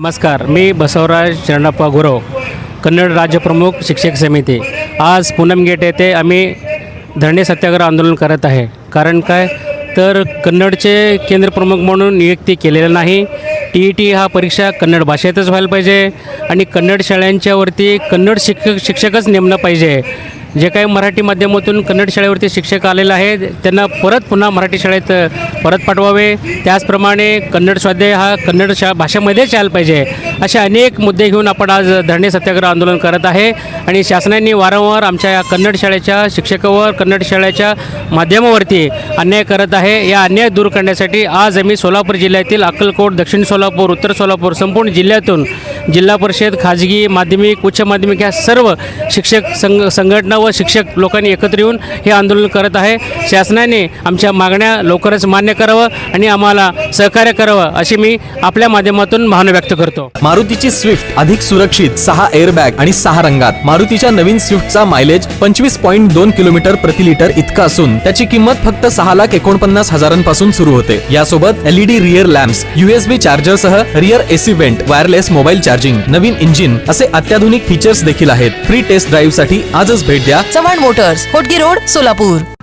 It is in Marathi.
नमस्कार, मी बसवराज शरणप्पा गुरव, कन्नड राज्य प्रमुख शिक्षक समिती। आज पूनम गेट येथे आम्ही धरणे सत्याग्रह आंदोलन करत आहे। कारण काय तर कन्नडचे केंद्र प्रमुख म्हणून नियुक्ती केलेलं नाही। TET हा परीक्षा कन्नड भाषेतच व्हायला पाहिजे आणि कन्नड शाळांच्यावरती कन्नड शिक्षकच नेमलं पाहिजे। जे काही मराठी माध्यमातून कन्नड शाळेवरती शिक्षक आलेले आहेत त्यांना पुन्हा मराठी शाळेत परत पाठवावे। त्याचप्रमाणे कन्नड स्वाध्याय हा कन्नड भाषेमध्येच यायला पाहिजे। असे अनेक मुद्दे घेऊन आपण आज धरणे सत्याग्रह आंदोलन करत आहे आणि शासनाने वारंवार आमच्या या कन्नड शाळेच्या शिक्षकावर कन्नड शाळेच्या माध्यमावरती अन्याय करत आहे। या अन्याय दूर करण्यासाठी आज आम्ही सोलापूर जिल्ह्यातील अक्कलकोट, दक्षिण सोलापूर, उत्तर सोलापूर संपूर्ण जिल्ह्यातून जिल्हा परिषद, खाजगी, माध्यमिक, उच्च माध्यमिक या सर्व शिक्षक संघटना व शिक्षक लोकांनी एकत्र येऊन हे आंदोलन करत आहे। शासनाने आमच्या मागण्या लवकरच मान्य करावं आणि आम्हाला सहकार्य करावं अशी मी आपल्या माध्यमातून भावना व्यक्त करतो। मारुतीची स्विफ्ट अधिक सुरक्षित, 6 एअरबॅग आणि 6 रंगात। मारुतीच्या नवीन स्विफ्टचा मायलेज 25.2 किलोमीटर प्रति लिटर इतका असून त्याची किंमत फक्त 6,49,000 पासून सुरू होते। यासोबत LED rear lamps, USB charger सह rear AC vent, wireless mobile charging, नवीन इंजिन असे अत्याधुनिक फीचर्स देखील आहेत। फ्री टेस्ट ड्राईव्ह साठी आजच भेट द्या चव्हाण मोटर्स, होटगी रोड, सोलापूर।